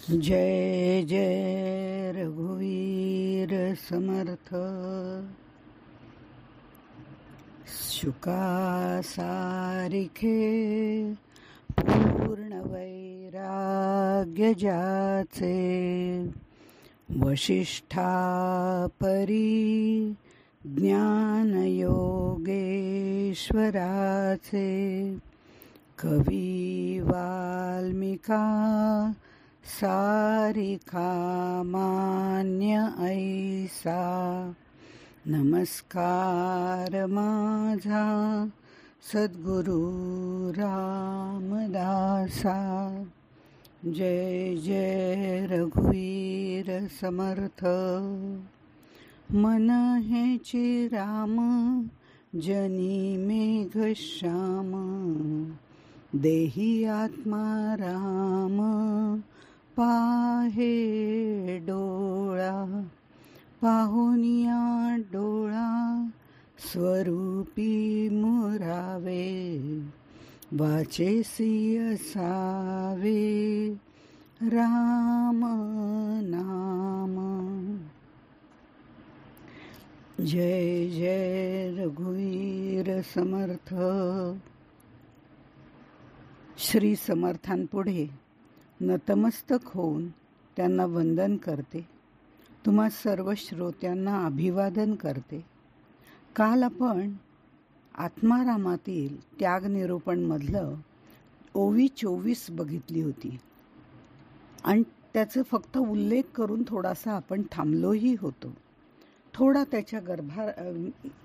जय जय रघुवीर समर्थ। शुका सारिखे पूर्ण वैराग्य ज्याचे, वशिष्ठा परी ज्ञान योगेश्वराचे, कवी वाल्मिका सारिखा मान्य ऐसा, नमस्कार माझा सद्गुरु रामदासा। जय जय रघुवीर समर्थ। मन हेची राम जनी मेघ श्याम, देही आत्मा राम पाहे डोळा, पाहुनिया डोळा स्वरूपी मुरावे, वाचेसी असावे राम नाम। जय जय रघुवीर समर्थ। श्री समर्थांपुढे नतमस्तक होऊन त्यांना वंदन करते। तुम्हा सर्व श्रोत्यांना अभिवादन करते। काल आपण आत्मारामातील त्याग निरूपणमधलं ओवी 24 बघितली होती आणि त्याचं फक्त उल्लेख करून थोडासा आपण थांबलोही होतो। थोडा त्याच्या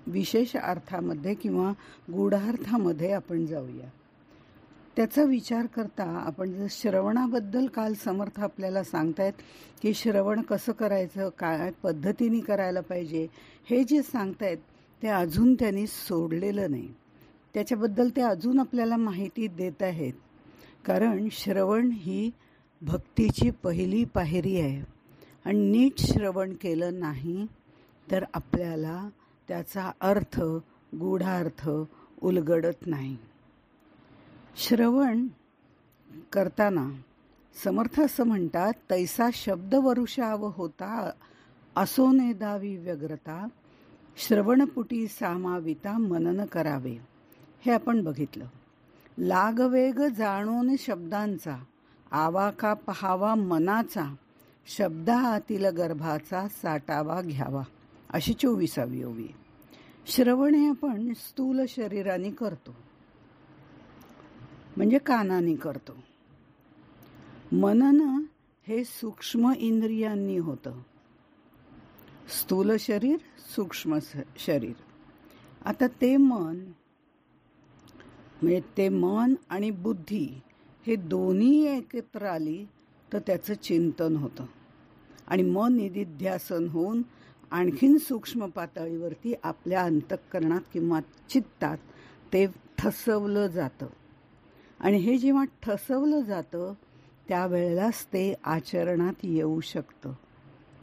विशेष अर्थामध्ये किंवा गूढार्थामध्ये आपण जाऊया। त्याचा विचार करता आपण जर श्रवणाबद्दल काल समर्थ आपल्याला सांगतायत की श्रवण कसं करायचं, काय पद्धतीने करायला पाहिजे, हे जे सांगतायत ते अजून त्यांनी सोडलेलं नाही। त्याच्याबद्दल ते अजून आपल्याला माहिती देत आहेत, कारण श्रवण ही भक्तीची पहिली पायरी आहे आणि नीट श्रवण केलं नाही तर आपल्याला त्याचा अर्थ गूढार्थ उलगडत नाही। श्रवण करताना समर्थ असं म्हणतात, तैसा शब्द वरुषाव होता असोने दावी व्यग्रता, श्रवणपुटी सामाविता मनन करावे। हे आपण बघितलं। लागवेग जाणून शब्दांचा, आवाका पहावा मनाचा, शब्दा आतील गर्भाचा साठावा घ्यावा, अशी 24वी ओवी। श्रवण हे आपण स्थूल शरीराने करतो, म्हणजे कानाने करतो। मनन हे सूक्ष्म इंद्रियांनी होतं। स्थूल शरीर, सूक्ष्म शरीर। आता ते मन आणि बुद्धी हे दोन्ही एकत्र आली तर त्याचं चिंतन होतं आणि मन निदिध्यासन होऊन आणखीन सूक्ष्म पातळीवरती आपल्या अंतःकरणात किंवा चित्तात ते ठसवलं जातं आणि हे जेव्हा ठसवलं जातं त्यावेळेलाच ते आचरणात येऊ शकतं,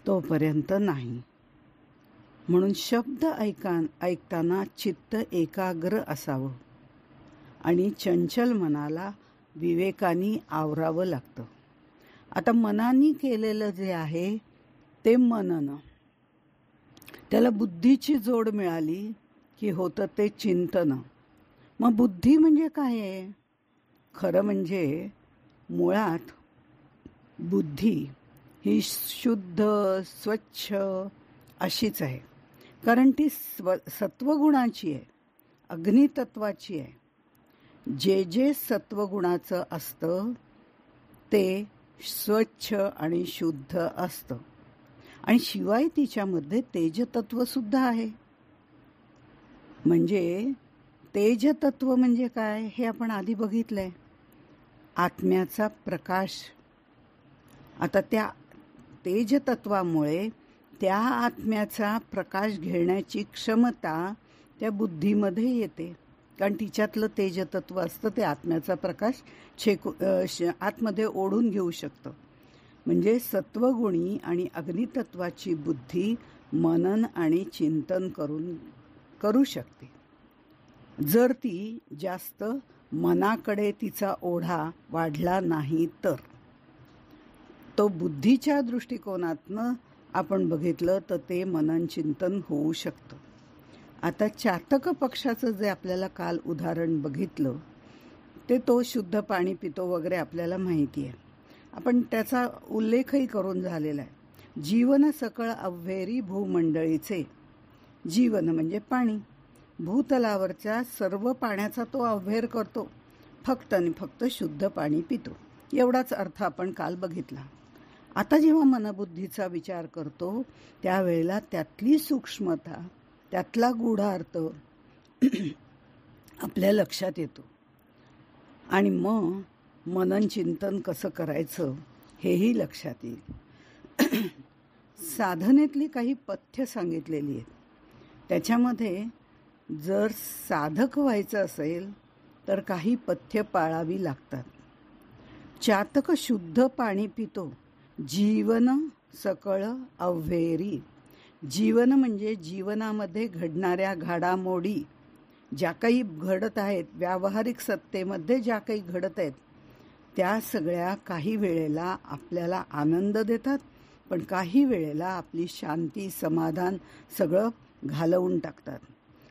तोपर्यंत नाही। म्हणून शब्द ऐकताना चित्त एकाग्र असावं आणि चंचल मनाला विवेकाने आवरावं लागतं। आता मनाने केलेलं जे आहे ते मनन, त्याला बुद्धीची जोड मिळाली की होतं ते चिंतन। मग बुद्धी म्हणजे काय आहे? खरं म्हणजे मुळात बुद्धी ही शुद्ध स्वच्छ अशीच आहे, कारण ती सत्वगुणाची आहे, अग्नितत्वाची आहे। जे जे सत्वगुणाचं असतं ते स्वच्छ आणि शुद्ध असतं आणि शिवाय तिच्यामध्ये तेजतत्व सुद्धा आहे। म्हणजे तेजतत्व म्हणजे काय हे आपण आधी बघितलंय, आत्म्याचा प्रकाश। आता त्या तेजतत्वामुळे त्या आत्म्याचा प्रकाश घेण्याची क्षमता त्या बुद्धीमध्ये येते, कारण तिच्यातलं तेजतत्व असतं ते आत्म्याचा प्रकाश आतमध्ये ओढून घेऊ शकतं। म्हणजे सत्वगुणी आणि अग्नितत्वाची बुद्धी मनन आणि चिंतन करू शकते, जर ती जास्त मनाकडे तिचा ओढा वाढला नाही तर। तो बुद्धीच्या दृष्टिकोनातनं आपण बघितलं तर ते मनन चिंतन होऊ शकतं. आता चातक पक्षाचं जे आपल्याला काल उदाहरण बघितलं ते तो शुद्ध पाणी पितो वगैरे आपल्याला माहिती आहे. आपण त्याचा उल्लेखही करून झालेला आहे. जीवन सकळ अव्हेरी भूमंडळीचे. जीवन म्हणजे पाणी. भूतलावरच्या सर्व पाण्याचा तो अव्हेर करतो, फक्त आणि फक्त शुद्ध पाणी पितो. एवढाच अर्थ आपण काल बघितला. आता जेव्हा मनबुद्धीचा विचार करतो त्यावेळेला त्यातली सूक्ष्मता, त्यातला गूढार्थ आपल्या लक्षात येतो आणि मग मनन चिंतन कसं करायचं हेही लक्षात येईल. साधनेतली काही पथ्य सांगितलेली आहेत. त्याच्यामध्ये जर साधक व्हायचं असेल तर काही पथ्य पाळावी लागतात. चातक शुद्ध पाणी पितो. जीवन सकळ अव्हेरी. जीवन म्हणजे जीवनामध्ये घडणाऱ्या घडामोडी ज्या काही घडत आहेत, व्यावहारिक सत्तेमध्ये ज्या काही घडत आहेत त्या सगळ्या काही वेळेला आपल्याला आनंद देतात, पण काही वेळेला आपली शांती, समाधान सगळं घालवून टाकतात.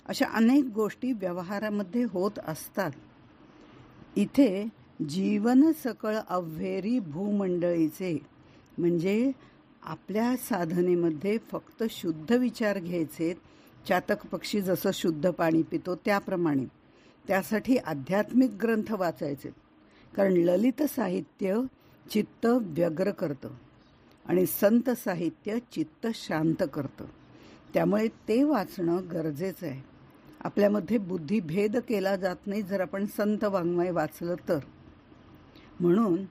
अशा अनेक गोष्टी व्यवहारामध्ये होत असतात. इथे जीवन सकळ अव्हेरी भूमंडळीचे म्हणजे आपल्या साधनेमध्ये फक्त शुद्ध विचार घ्यायचे. चातक पक्षी जसं शुद्ध पाणी पितो त्याप्रमाणे त्यासाठी आध्यात्मिक ग्रंथ वाचायचे, कारण ललित साहित्य चित्त व्यग्र करतं आणि संत साहित्य चित्त शांत करतं. त्यामुळे ते वाचणं गरजेचं आहे. आपल्यामध्ये बुद्धिभेद केला जात नाही जर आपण संत वाङ्मय वाचलं तर. म्हणून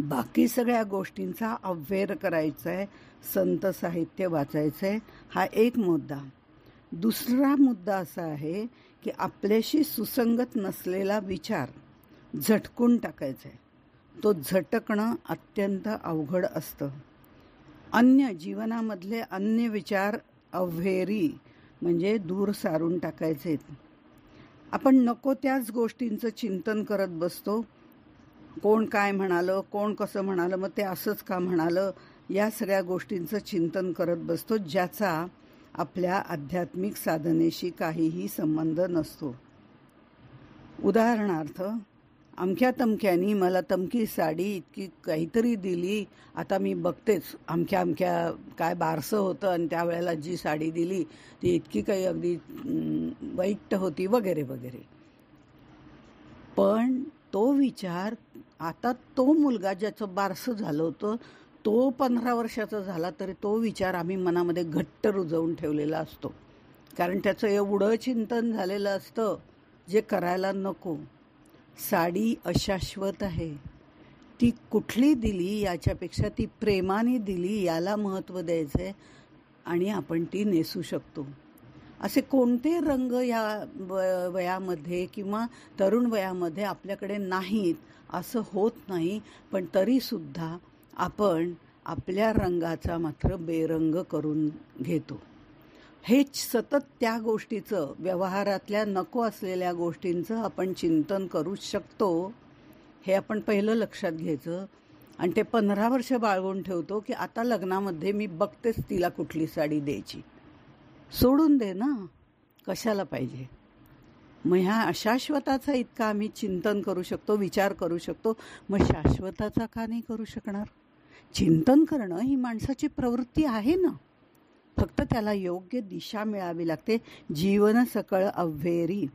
बाकी सगळ्या गोष्टींचा अव्हेर करायचा आहे, संत साहित्य वाचायचं आहे. हा एक मुद्दा. दुसरा मुद्दा असा आहे की आपल्याशी सुसंगत नसलेला विचार झटकून टाकायचा आहे. तो झटकणं अत्यंत अवघड असतं. अन्य जीवनामधले अन्य विचार अव्हेरी म्हणजे दूर सारून टाकायचे. आपण नको त्याच गोष्टींचं चिंतन करत बसतो. कोण काय म्हणालं, कोण कसं म्हणालं, मग ते असंच का म्हणालं, या सगळ्या गोष्टींचं चिंतन करत बसतो ज्याचा आपल्या आध्यात्मिक साधनेशी काहीही संबंध नसतो. उदाहरणार्थ, अमक्या तमक्यानी मला तमकी साडी इतकी काहीतरी दिली, आता मी बघतेच अमक्या अमक्या काय बारसं होतं आणि त्यावेळेला जी साडी दिली ती इतकी काही अगदी वाईट होती वगैरे वगैरे. पण तो विचार आता तो मुलगा ज्याचं बारसं झालं होतं तो 15 वर्षाचा झाला तरी तो विचार आम्ही मनामध्ये घट्ट रुजवून ठेवलेला असतो, कारण त्याचं एवढं चिंतन झालेलं असतं जे करायला नको. साडी अशाश्वत आहे. ती कुठली दिली याच्यापेक्षा ती प्रेमाने दिली याला महत्त्व द्यायचं आहे आणि आपण ती नेसू शकतो. असे कोणते रंग या वयामध्ये किंवा तरुण वयामध्ये आपल्याकडे नाहीत असं होत नाही, पण तरीसुद्धा आपण आपल्या रंगाचा मात्र बेरंग करून घेतो. हे सतत त्या गोष्टीचं, व्यवहारातल्या नको असलेल्या गोष्टींचं आपण चिंतन करू शकतो हे आपण पहिलं लक्षात घ्यायचं. आणि ते 15 वर्ष बाळगून ठेवतो की आता लग्नामध्ये मी बघतेच तिला कुठली साडी द्यायची. सोडून दे ना, कशाला पाहिजे. मग ह्या अशाश्वताचा इतका आम्ही चिंतन करू शकतो, विचार करू शकतो, मग शाश्वताचा का नाही करू शकणार. चिंतन करणं ही माणसाची प्रवृत्ती आहे ना, फक्त त्याला योग्य दिशा मिळावी लागते. जीवन सकळ अव्हेरी.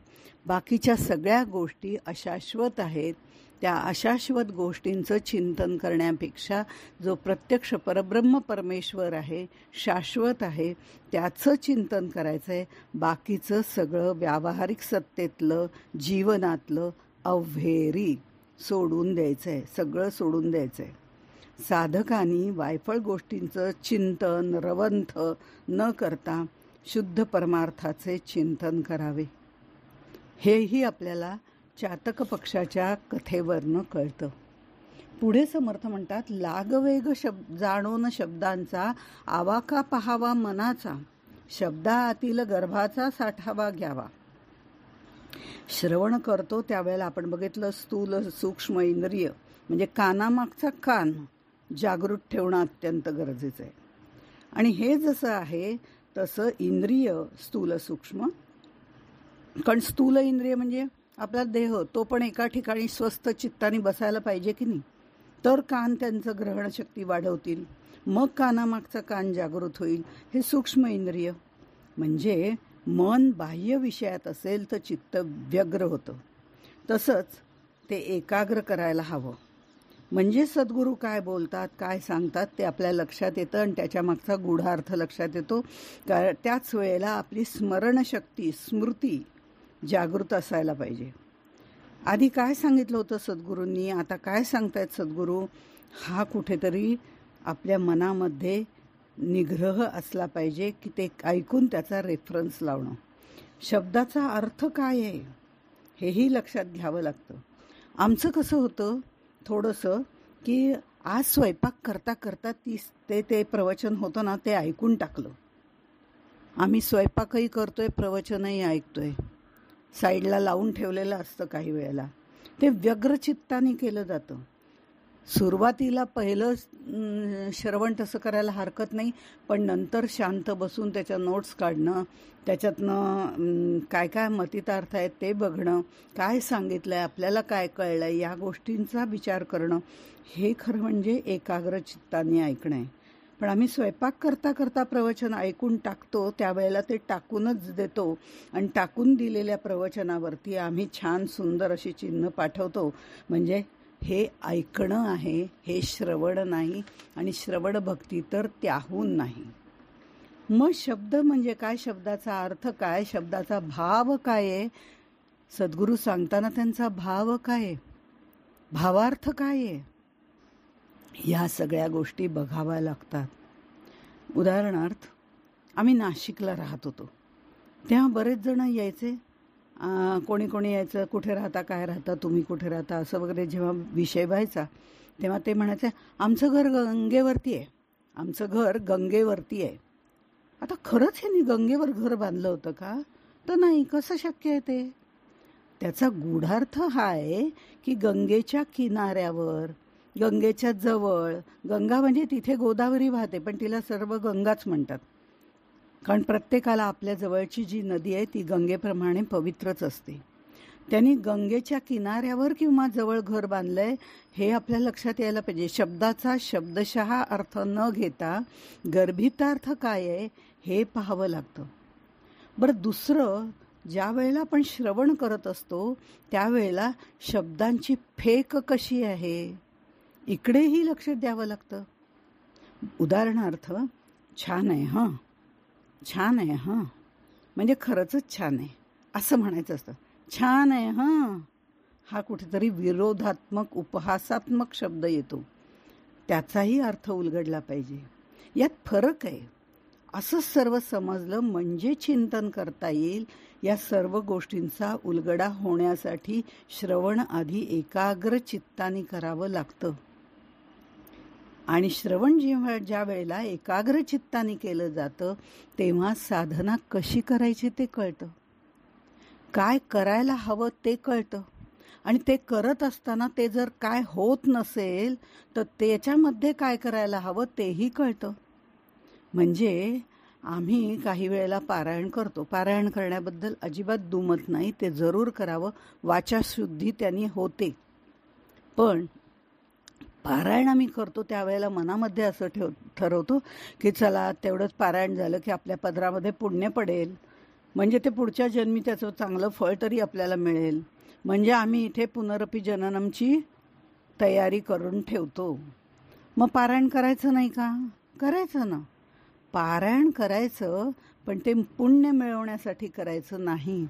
बाकीच्या सगळ्या गोष्टी अशाश्वत आहेत. त्या अशाश्वत गोष्टींचं चिंतन करण्यापेक्षा जो प्रत्यक्ष परब्रह्म परमेश्वर आहे, शाश्वत आहे, त्याचं चिंतन करायचं आहे. बाकीचं सगळं व्यावहारिक सत्तेतलं, जीवनातलं अव्हेरी सोडून द्यायचं आहे, सगळं सोडून द्यायचं आहे. साधकांनी वायफळ गोष्टींचं चिंतन रवंथ न करता शुद्ध परमार्थाचे चिंतन करावे. हेही आपल्याला चातक पक्षाच्या कथेवरनं कळतं. पुढे समर्थ म्हणतात, लागवेग जाणून शब्दांचा आवाका पहावा मनाचा, शब्दातील गर्भाचा साठावा घ्यावा. श्रवण करतो त्यावेळेला आपण बघितलं स्थूल सूक्ष्म इंद्रिय म्हणजे कानामागचा कान जागृत ठेवणं अत्यंत गरजेचं आहे. आणि हे जसं आहे तसं इंद्रिय स्थूल सूक्ष्म, कारण स्थूल इंद्रिय म्हणजे आपला देह, तो पण एका ठिकाणी स्वस्थ चित्ताने बसायला पाहिजे की नाही, तर कान त्यांचं ग्रहणशक्ती वाढवतील, मग कानामागचा कान जागृत होईल. हे सूक्ष्म इंद्रिय. म्हणजे मन बाह्य विषयात असेल तर चित्त व्यग्र होतं. तसंच ते एकाग्र करायला हवं. म्हणजे सद्गुरू काय बोलतात, काय सांगतात ते आपल्या लक्षात येतं आणि त्याच्या मागचा गूढार्थ लक्षात येतो. त्याच वेळेला आपली स्मरणशक्ती, स्मृती जागृत असायला पाहिजे. आधी काय सांगितलं होतं सद्गुरूंनी, आता काय सांगतायत सद्गुरू, हा कुठेतरी आपल्या मनामध्ये निग्रह असला पाहिजे की ते ऐकून त्याचा रेफरन्स लावणं. शब्दाचा अर्थ काय आहे हेही लक्षात घ्यावं लागतं. आमचं कसं होतं थोडंसं की आज स्वयंपाक करता करता ते प्रवचन होतं ना, ते ऐकून टाकलं. आम्ही स्वयंपाकही करतोय, प्रवचनही ऐकतोय, साईडला लावून ठेवलेलं असतं. काही वेळेला ते व्यग्रचित्ताने केलं जातं. सुरुवातीला पहिलं श्रवण तसं करायला हरकत नाही, पण नंतर शांत बसून त्याच्या नोट्स काढणं, त्याच्यातनं काय काय मतितार्थ आहेत ते बघणं, काय सांगितलं आहे, आपल्याला काय कळलं आहे, या गोष्टींचा विचार करणं, हे खरं म्हणजे एकाग्र चित्ताने ऐकणं आहे. पण आम्ही स्वयंपाक करता करता प्रवचन ऐकून टाकतो, त्यावेळेला ते टाकूनच देतो आणि टाकून दिलेल्या प्रवचनावरती आम्ही छान सुंदर अशी चिन्ह पाठवतो. म्हणजे हे ऐकणं आहे, हे श्रवण नाही, आणि श्रवण भक्ती तर त्याहून नाही. मग शब्द म्हणजे काय, शब्दाचा अर्थ काय, शब्दाचा भाव काय आहे, सद्गुरू सांगताना त्यांचा भाव काय आहे, भावार्थ काय आहे, या सगळ्या गोष्टी बघाव्या लागतात. उदाहरणार्थ, आम्ही नाशिकला राहत होतो तेव्हा बरेच जण यायचे, कोणी कोणी यायचं, कुठे राहता, काय राहता, तुम्ही कुठे राहता, असं वगैरे जेव्हा विषय व्हायचा तेव्हा ते म्हणायचे आमचं घर गंगेवरती आहे, आमचं घर गंगेवरती आहे. आता खरंच ह्यांनी गंगेवर घर बांधलं होतं का, तर नाही. कसं शक्य आहे ते? त्याचा गूढार्थ हा आहे की गंगेच्या किनाऱ्यावर, गंगेच्या जवळ, गंगा म्हणजे तिथे गोदावरी वाहते पण तिला सर्व गंगाच म्हणतात, कारण प्रत्येकाला आपल्या जवळची जी नदी आहे ती गंगेप्रमाणे पवित्रच असते. त्यांनी गंगेच्या किनाऱ्यावर किंवा जवळ घर बांधलंय हे आपल्या लक्षात यायला पाहिजे. शब्दाचा शब्दशः अर्थ न घेता गर्भितार्थ काय आहे हे पाहावं लागतं. बरं, दुसरं, ज्या वेळेला आपण श्रवण करत असतो त्यावेळेला शब्दांची फेक कशी आहे इकडेही लक्ष द्यावं लागतं. उदाहरणार्थ, छान आहे हां, छान आहे हां म्हणजे खरंच छान आहे असं म्हणायचं असतं. छान आहे हां हा कुठेतरी विरोधात्मक, उपहासात्मक शब्द येतो, त्याचाही अर्थ उलगडला पाहिजे. यात फरक आहे असं सर्व समजलं म्हणजे चिंतन करता येईल. या सर्व गोष्टींचा उलगडा होण्यासाठी श्रवण आधी एकाग्र चित्ताने करावं लागतं. आणि श्रवण ज्या वेळेला एकाग्र चित्ताने केलं जातं तेव्हा साधना कशी करायची ते कळतं, काय करायला हवं ते कळतं, आणि ते करत असताना ते जर काय होत नसेल तर त्याच्यामध्ये काय करायला हवं तेही कळतं. म्हणजे आम्ही काही वेळेला पारायण करतो, पारायण करण्याबद्दल अजिबात दुमत नाही, ते जरूर करावं, वाचाशुद्धी त्यांनी होते. पण पारायण आम्ही करतो त्यावेळेला मनामध्ये असं ठरवतो की चला तेवढंच पारायण झालं की आपल्या पदरामध्ये पुण्य पडेल, म्हणजे ते पुढच्या जन्मी त्याचं चांगलं फळ तरी आपल्याला मिळेल, म्हणजे आम्ही इथे पुनरपी जननमची तयारी करून ठेवतो. मग पारायण करायचं नाही का? करायचं ना, पारायण करायचं, पण ते पुण्य मिळवण्यासाठी करायचं नाही.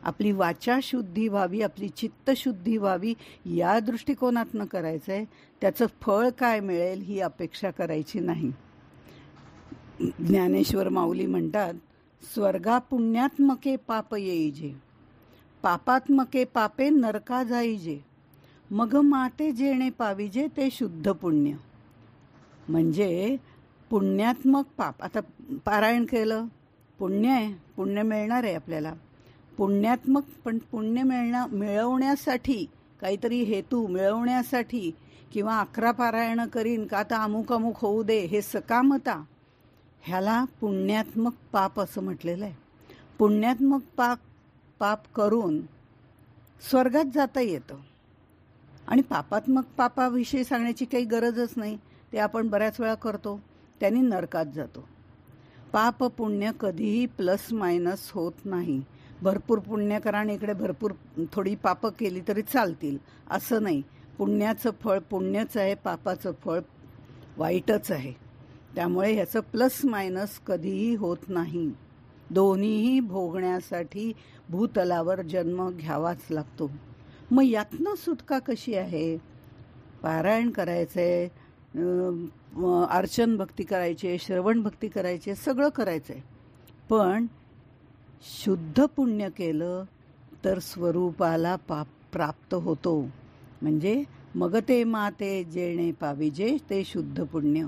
आपली वाचा शुद्धी व्हावी, आपली चित्तशुद्धी व्हावी या दृष्टिकोनातनं करायचं आहे. त्याचं फळ काय मिळेल ही अपेक्षा करायची नाही. ज्ञानेश्वर माऊली म्हणतात, स्वर्गा पुण्यात्मके पाप येईजे, पापात्मके पापे नरका जाईजे, मग माते जेणे पाविजे ते शुद्ध पुण्य. म्हणजे पुण्यात्मक पाप, आता पारायण केलं, पुण्य आहे, पुण्य मिळणार आहे आपल्याला, पुण्यात्मक, पण पुण्य मिळवण्यासाठी काहीतरी हेतू मिळवण्यासाठी किंवा 11 पारायणं करीन का आता अमुक अमुक होऊ दे, हे सकामता, ह्याला पुण्यात्मक पाप असं म्हटलेलं आहे. पुण्यात्मक पाप करून स्वर्गात जाता येतं आणि पापात्मक पापाविषयी सांगण्याची काही गरजच नाही. ते आपण बऱ्याच वेळा करतो, त्यांनी नरकात जातो. पाप पुण्य कधीही प्लस मायनस होत नाही. भरपूर पुण्य करा आणि इकडे भरपूर थोडी पापं केली तरी चालतील असं नाही. पुण्याचं फळ पुण्यच आहे, पापाचं फळ वाईटच आहे. त्यामुळे ह्याचं प्लस मायनस कधीही होत नाही. दोन्हीही भोगण्यासाठी भूतलावर जन्म घ्यावाच लागतो. मग यातनं सुटका कशी आहे? पारायण करायचंय, अर्चन भक्ती करायचे, श्रवण भक्ती करायचे, सगळं करायचंय. पण शुद्ध पुण्य केलं तर स्वरूपाला प्राप्त होतो. म्हणजे मग ते माते जेणे पाविजे ते शुद्ध पुण्य.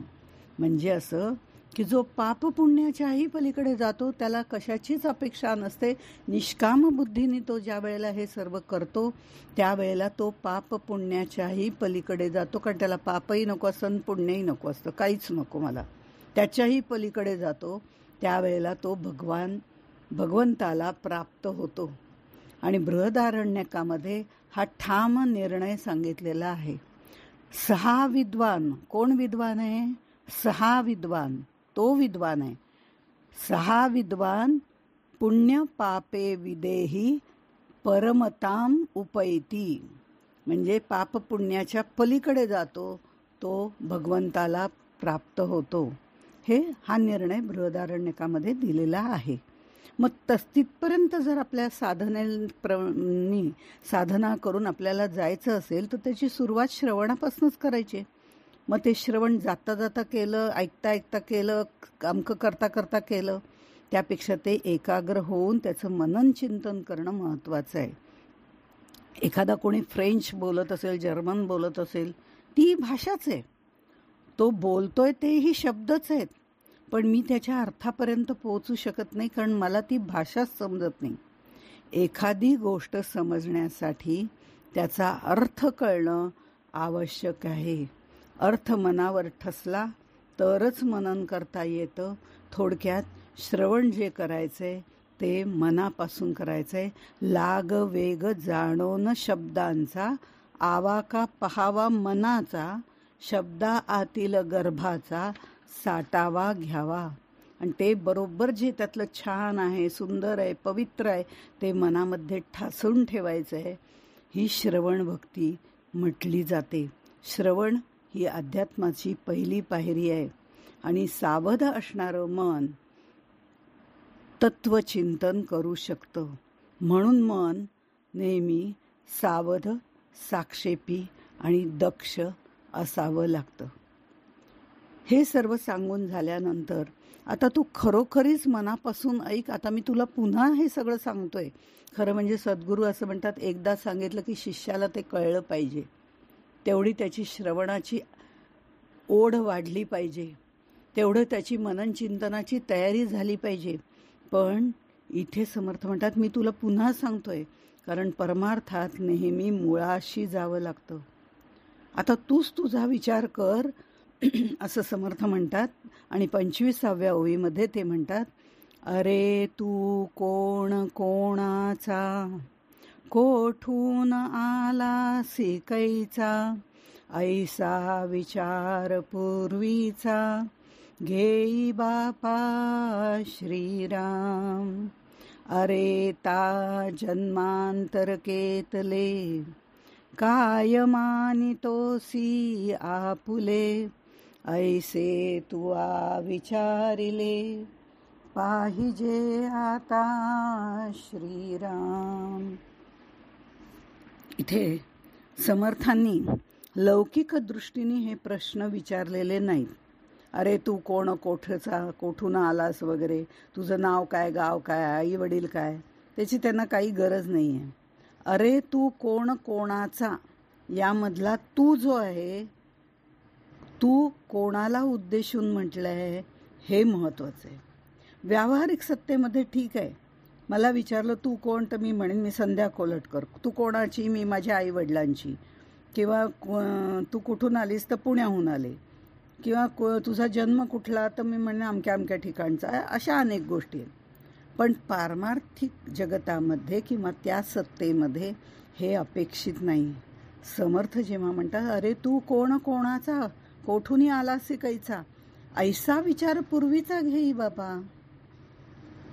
म्हणजे असं की जो पाप पुण्याच्याही पलीकडे जातो, त्याला कशाचीच अपेक्षा नसते. निष्काम बुद्धीने तो ज्या वेळेला हे सर्व करतो त्यावेळेला तो पाप पुण्याच्याही पलीकडे जातो. कारण त्याला पापही नको असतं, पुण्यही नको असतं, काहीच नको मला, त्याच्याही पलीकडे जातो. त्यावेळेला तो भगवंताला प्राप्त होतो. आणि बृहदारण्यकामध्ये हा ठाम निर्णय सांगितलेला आहे. 6 विद्वान, कोण विद्वान आहे? 6 विद्वान, तो विद्वान आहे. 6 विद्वान पुण्य पापे विदेही परमताम उपैती. म्हणजे पाप पुण्याच्या पलीकडे जातो, तो भगवंताला प्राप्त होतो. हा निर्णय बृहदारण्यकामध्ये दिलेला आहे. मग तिथपर्यंत जर आपल्या साधना करून आपल्याला जायचं असेल तर त्याची सुरुवात श्रवणापासूनच करायची. मग ते श्रवण जाता जाता केलं, ऐकता ऐकता केलं, अमकं करता करता केलं, त्यापेक्षा ते एकाग्र होऊन त्याचं मनन चिंतन करणं महत्त्वाचं आहे. एखादा कोणी फ्रेंच बोलत असेल, जर्मन बोलत असेल, ती भाषाच आहे. तो बोलतोय तेही शब्दच आहेत, पण मी त्याच्या अर्थापर्यंत पोहोचू शकत नाही, कारण मला ती भाषाच समजत नाही. एखादी गोष्ट समजण्यासाठी त्याचा अर्थ कळणं आवश्यक आहे. अर्थ मनावर ठसला तरच मनन करता येतं. थोडक्यात श्रवण जे करायचंय ते मनापासून करायचंय. लाग वेग जाणोन शब्दांचा, आवाका पहावा मनाचा, शब्दा आतील गर्भाचा साठावा घ्यावा. आणि ते बरोबर जे त्यातलं छान आहे, सुंदर आहे, पवित्र आहे, ते मनामध्ये ठासून ठेवायचं आहे. ही श्रवण भक्ती म्हटली जाते. श्रवण ही अध्यात्माची पहिली पायरी आहे. आणि सावध असणारं मन तत्वचिंतन करू शकतं. म्हणून मन नेहमी सावध, साक्षेपी आणि दक्ष असावं लागतं. हे सर्व सांगून झाल्यानंतर आता तू खरोखरीच मनापासून ऐक. आता मी तुला पुन्हा हे सगळं सांगतोय. खरं म्हणजे सद्गुरू असं म्हणतात, एकदा सांगितलं की शिष्याला ते कळलं पाहिजे. तेवढी त्याची श्रवणाची ओढ वाढली पाहिजे, तेवढं त्याची मनन चिंतनाची तयारी झाली पाहिजे. पण इथे समर्थ म्हणतात, मी तुला पुन्हा सांगतोय, कारण परमार्थात नेहमी मुळाशी जावं लागतं. आता तूच तुझा विचार कर असं समर्थ म्हणतात. आणि 25व्या ओळीमध्ये ते म्हणतात, अरे तू कोण कोणाचा, कोठून आलासी कैचा, ऐसा विचार पूर्वीचा, घेई बापा श्रीराम. अरे ता जन्मांतर केतले, काय मानितोसी आपुले, ऐसे तुआ विचारिले, पाहिजे आता श्रीराम. इथे समर्थांनी लौकिक दृष्टीने हे प्रश्न विचारलेले नाहीत. अरे तू कोण कोठचा, कोठून आलास वगैरे, तुझं नाव काय, गाव काय, आई वडील काय, त्याची त्यांना काही गरज नाही आहे. अरे तू कोण कोणाचा, यामधला तू जो आहे, तू कोणाला उद्देशून म्हटलं आहे हे महत्त्वाचं आहे. व्यावहारिक सत्तेमध्ये ठीक आहे, मला विचारलं तू कोण, तर मी म्हणेन मी संध्या कोलटकर. तू कोणाची? मी माझ्या आईवडिलांची. किंवा तू कुठून आलीस तर पुण्याहून आले, किंवा तुझा जन्म कुठला तर मी म्हणणे अमक्या अमक्या ठिकाणचा आहे. अशा अनेक गोष्टी आहेत. पण पारमार्थिक जगतामध्ये किंवा त्या सत्तेमध्ये हे अपेक्षित नाही. समर्थ जेव्हा म्हणतात, अरे तू कोण कोणाचा, कोठूनही आलास कैचा, ऐसा विचार पूर्वीचा घेई बाबा.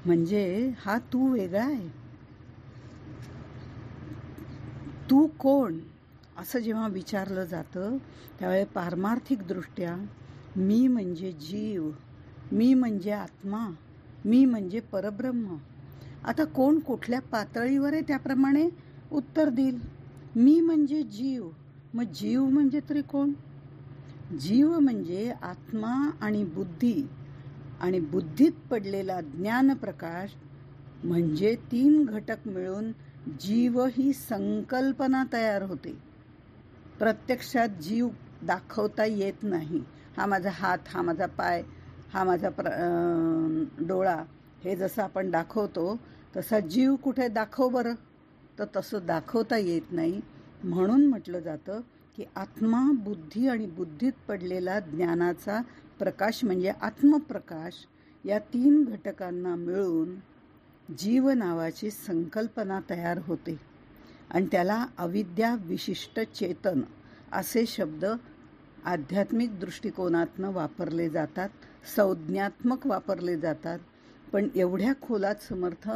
म्हणजे हा तू वेगळा आहे. तू कोण असं जेव्हा विचारलं जातं त्यावेळी पारमार्थिक दृष्ट्या मी म्हणजे जीव, मी म्हणजे आत्मा, मी म्हणजे परब्रह्म. आता कोण कुठल्या पातळीवर आहे त्याप्रमाणे उत्तर देईल. मी म्हणजे जीव. मग जीव म्हणजे तरी कोण? जीव म्हणजे आत्मा आणि बुद्धी आणि बुद्धीत पडलेला ज्ञानप्रकाश, म्हणजे 3 घटक मिळून जीव ही संकल्पना तयार होते. प्रत्यक्षात जीव दाखवता येत नाही. हा माझा हात, हा माझा पाय, हा माझा डोळा, हे जसं आपण दाखवतो तसा जीव कुठे दाखव बरं, तर तसं दाखवता येत नाही. म्हणून म्हटलं जातं की आत्मा, बुद्धी आणि बुद्धीत पडलेला ज्ञानाचा प्रकाश म्हणजे आत्मप्रकाश, या 3 घटकांना मिळून जीव नावाची संकल्पना तयार होते. आणि त्याला अविद्या विशिष्ट चेतन असे शब्द आध्यात्मिक दृष्टिकोनातनं वापरले जातात, संज्ञात्मक वापरले जातात. पण एवढ्या खोलात समर्थ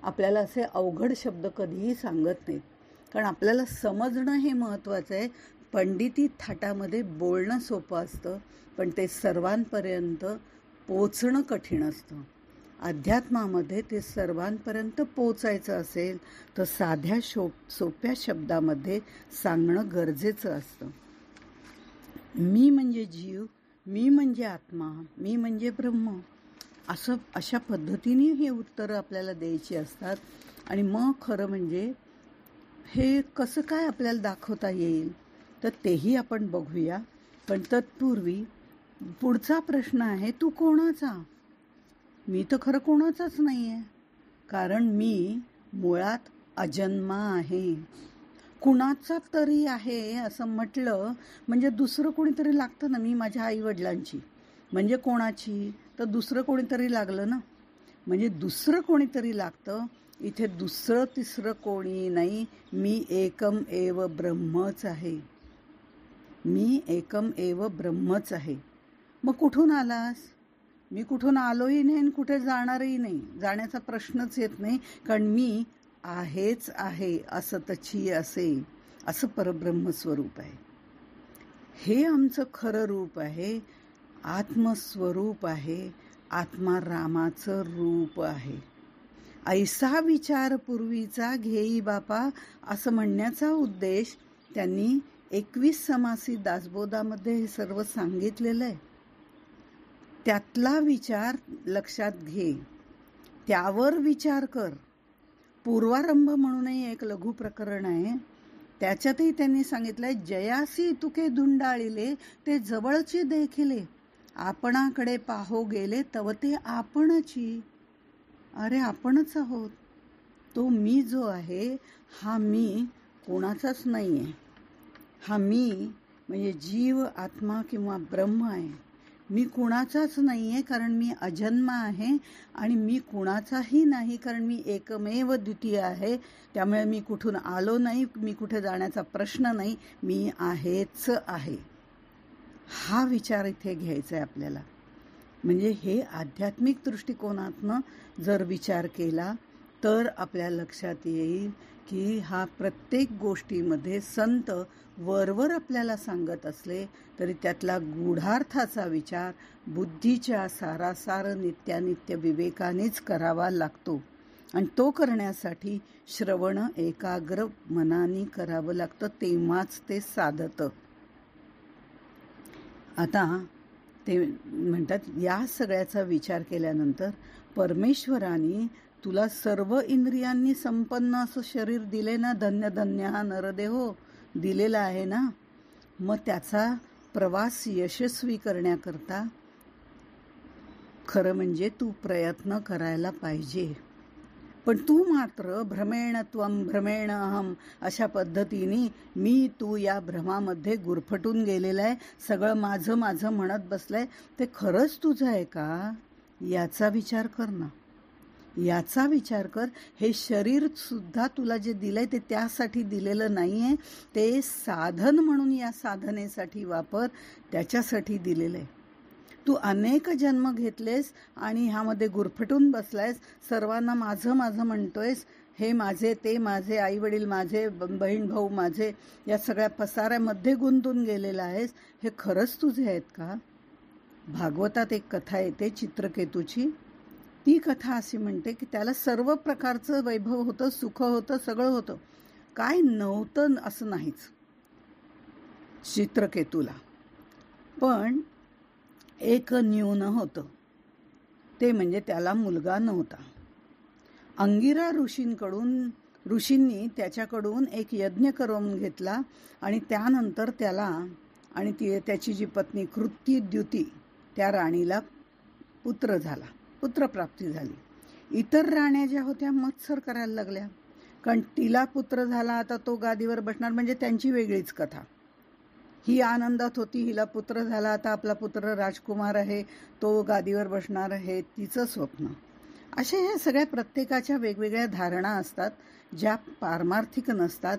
आपल्याला असे अवघड शब्द कधीही सांगत नाहीत, कारण आपल्याला समजणं हे महत्त्वाचं आहे. पंडिती थाटामध्ये बोलणं सोपं असतं, पण ते सर्वांपर्यंत पोचणं कठीण असतं. अध्यात्मामध्ये ते सर्वांपर्यंत पोचायचं असेल तर साध्या सोप्या शब्दामध्ये सांगणं गरजेचं असतं. मी म्हणजे जीव, मी म्हणजे आत्मा, मी म्हणजे ब्रह्म, अशा पद्धतीने हे उत्तरं आपल्याला द्यायची असतात. आणि मग खरं म्हणजे हे कसं काय आपल्याला दाखवता येईल तर तेही आपण बघूया. पण तत्पूर्वी पुढचा प्रश्न आहे, तू कोणाचा? मी तर खरं कोणाचाच नाही आहे, कारण मी मुळात अजन्मा आहे. कुणाचा तरी आहे असं म्हटलं म्हणजे दुसरं कोणीतरी लागतं ना. मी माझ्या आईवडिलांची म्हणजे कोणाची, तर दुसरं कोणीतरी लागलं ना. म्हणजे दुसरं कोणीतरी लागतं. इथे दुसरं तिसरं कोणी नाही. मी एकम एव ब्रह्मच आहे. मी एकम एव ब्रह्मच आहे. मग कुठून आलास? मी कुठून आलोही नाही आणि कुठे जाणारही नाही. जाण्याचा प्रश्नच येत नाही, कारण मी आहेच आहे. असतची असे, असं परब्रह्मस्वरूप आहे. हे आमचं खरं रूप आहे, आत्मस्वरूप आहे, आत्मा रामाचं रूप आहे. ऐसा विचार पूर्वीचा घेई बापा, असं म्हणण्याचा उद्देश त्यांनी 21 समासी दासबोधामध्ये हे सर्व सांगितलेलं आहे. त्यातला विचार लक्षात घे, त्यावर विचार कर. पूर्वारंभ म्हणूनही एक लघु प्रकरण आहे, त्याच्यातही त्यांनी सांगितलंय, जयासी तुके धुंडाळिले ते जवळची देखिले, आपणाकडे पाहो गेले तव ते आपणची. अरे आपणच आहोत. तो मी जो आहे हा मी कोणाचाच नाही आहे. हा मी म्हणजे जीव, आत्मा किंवा ब्रह्म आहे. मी कुणाचाच नाही आहे, कारण मी अजन्मा आहे. आणि मी कुणाचाही नाही, कारण मी एकमेव द्वितीय आहे. त्यामुळे मी कुठून आलो नाही, मी कुठे जाण्याचा प्रश्न नाही. मी आहेच आहे. हा विचार इथे घ्यायचा आहे आपल्याला. म्हणजे हे आध्यात्मिक दृष्टिकोनातनं जर विचार केला तर आपल्या लक्षात येईल की हा प्रत्येक गोष्टीमध्ये संत वरवर आपल्याला सांगत असले तरी त्यातला गूढार्थाचा विचार बुद्धीच्या सारासार नित्यानित्य विवेकानेच करावा लागतो. आणि तो करण्यासाठी श्रवण एकाग्र मनाने करावं लागतं, तेव्हाच ते साधतं. आता ते म्हणतात, या सगळ्याचा विचार केल्यानंतर परमेश्वराने तुला सर्व इंद्रियांनी संपन्न असं शरीर दिले ना, धन्य धन्य हा नरदेहो दिलेला आहे ना. मग त्याचा प्रवास यशस्वी करण्याकरता खरं म्हणजे तू प्रयत्न करायला पाहिजे. पण तू मात्र भ्रमेण त्वं भ्रमेण अहम अशा पद्धतीने मी तू या भ्रमामध्ये गुरफटून गेलेला आहे, सगळं माझं माझं म्हणत बसलाय. ते खरंच तुझं आहे का याचा विचार कर ना, याचा विचार कर. हे शरीर सुद्धा तुला जे दिलंय ते त्यासाठी दिलेलं नाहीये, ते साधन म्हणून या साधनेसाठी वापर, त्याच्यासाठी दिलेलं आहे. तू अनेक जन्म घेतलेस आणि ह्यामध्ये गुरफटून बसलायस, सर्वांना माझं माझं म्हणतोयस, हे माझे ते माझे, आई वडील माझे, बहीण भाऊ माझे, या सगळ्या पसाऱ्यामध्ये गुंतून गेलेला आहेस. हे खरंच तुझे आहेत का? भागवतात एक कथा येते चित्रकेतूची. ती कथा अशी म्हणते की त्याला सर्व प्रकारचं वैभव होतं, सुख होतं, सगळं होतं, काय नव्हतं असं नाहीच चित्रकेतूला. पण एक न्यून होतं, ते म्हणजे त्याला मुलगा नव्हता. अंगिरा ऋषींनी त्याच्याकडून एक यज्ञ करून घेतला आणि त्यानंतर त्याला आणि त्याची जी पत्नी कृत्युद्युती त्या राणीला पुत्र झाला, पुत्रप्राप्ती झाली. इतर राण्या ज्या होत्या मत्सर करायला लागल्या, कारण तिला पुत्र झाला, आता तो गादीवर बसणार, म्हणजे त्यांची वेगळीच कथा. ही आनंदात होती, हिला पुत्र झाला, आता आपला पुत्र राजकुमार आहे, तो गादीवर बसणार आहे, तिचं स्वप्न. अशा ह्या सगळ्या प्रत्येकाच्या वेगवेगळ्या धारणा असतात, ज्या पारमार्थिक नसतात,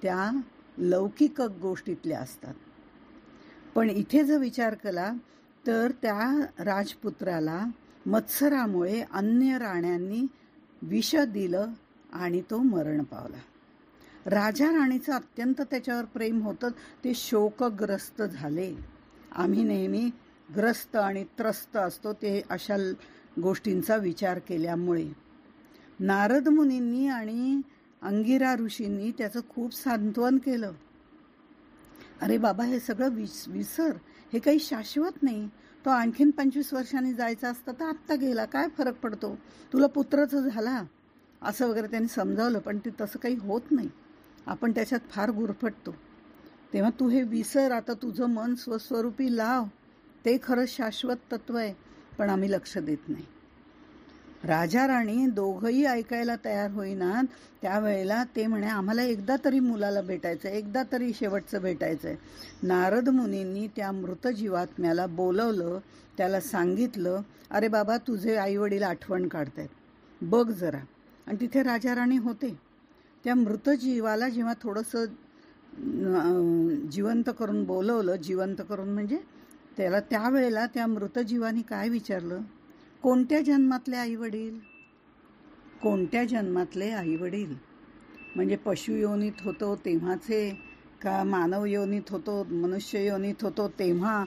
त्या लौकिक गोष्टीतल्या असतात. पण इथे जर विचार केला तर त्या राजपुत्राला मत्सरामुळे अन्य राण्यांनी विष दिलं आणि तो मरण पावला. राजा राणीचं अत्यंत त्याच्यावर प्रेम होतं, ते शोकग्रस्त झाले. आम्ही नेहमी ग्रस्त आणि त्रस्त असतो ते अशा गोष्टींचा विचार केल्यामुळे. नारद मुनींनी आणि अंगिरा ऋषींनी त्याचं खूप सांत्वन केलं. अरे बाबा, हे सगळं विसर, हे काही शाश्वत नाही. तो आणखीन 25 वर्षांनी जायचा असता तर आत्ता गेला, काय फरक पडतो, तुला पुत्रच झाला, असं वगैरे त्यांनी समजावलं. पण ते तसं काही होत नाही, आपण त्याच्यात फार गुरफटतो. तेव्हा तू हे विसर, आता तुझं मन स्वस्वरूपी लाव, ते खरं शाश्वत तत्व आहे. पण आम्ही लक्ष देत नाही. राजा राणी दोघंही ऐकायला तयार होईनात. त्यावेळेला ते म्हणे, आम्हाला एकदा तरी मुलाला भेटायचं, एकदा तरी शेवटचं भेटायचंय. नारद मुनींनी त्या मृत जीवात्म्याला बोलवलं, त्याला सांगितलं, अरे बाबा, तुझे आईवडील आठवण काढतायत, बघ जरा. आणि तिथे राजा राणी होते. त्या मृत जीवाला जेव्हा थोडंसं जिवंत करून बोलवलं, जिवंत करून म्हणजे त्याला, त्यावेळेला त्या मृत जीवानी काय विचारलं, कोणत्या जन्मातले आईवडील, कोणत्या जन्मातले आईवडील, म्हणजे पशु योनीत होतो तेव्हाचे का, मानव योनीत होतो, मनुष्य योनीत होतो तेव्हा,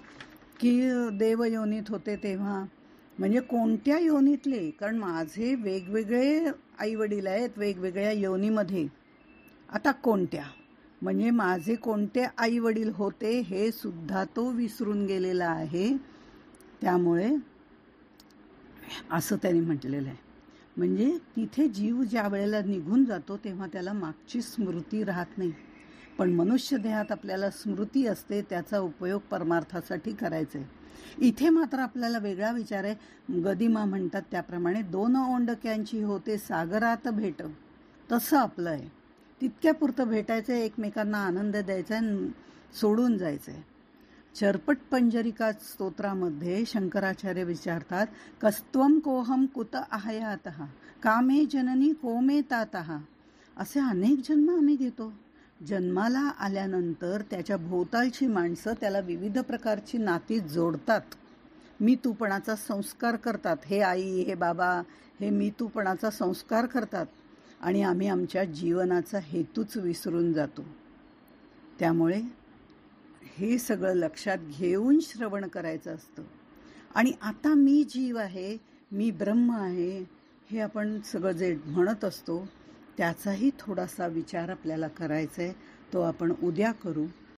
की देव योनीत होते तेव्हा, म्हणजे कोणत्या योनीतले. कारण माझे वेगवेगळे आईवडील आहेत वेगवेगळ्या योनीमध्ये. आता कोणत्या, म्हणजे माझे कोणते आईवडील होते हे सुद्धा तो विसरून गेलेला आहे. त्यामुळे असं त्यांनी म्हटलेलं आहे. म्हणजे तिथे जीव ज्या वेळेला निघून जातो तेव्हा त्याला मागची स्मृती राहत नाही. पण मनुष्य देहात आपल्याला स्मृती असते, त्याचा उपयोग परमार्थासाठी करायचा आहे. इथे मात्र आपल्याला वेगळा विचार आहे. गदिमा म्हणतात त्याप्रमाणे 2 ओंडक्यांची होते सागरात भेट, तसं आपलं आहे. तितक्यापुरतं भेटायचं, एकमेकांना आनंद द्यायचा, सोडून जायचं आहे. चरपट पंजरिका स्तोत्रामध्ये शंकराचार्य विचारतात, कस्त्वं कोहम कुत आहायातः कामे जननी कोमे तातः. असे अनेक जन्म आम्ही घेतो. जन्माला आल्यानंतर त्याच्या भोवतालची माणसं त्याला विविध प्रकारची नाती जोडतात, मी तूपणाचा संस्कार करतात. हे आई, हे बाबा, हे मी तूपणाचा संस्कार करतात आणि आम्ही आमच्या जीवनाचा हेतूच विसरून जातो. त्यामुळे हे सगळं लक्षात घेऊन श्रवण करायचं असतं. आणि आता मी जीव आहे, मी ब्रह्म आहे, हे आपण सगळं जे म्हणत असतो त्याचाही थोडासा विचार आपल्याला करायचा आहे. तो आपण उद्या करू.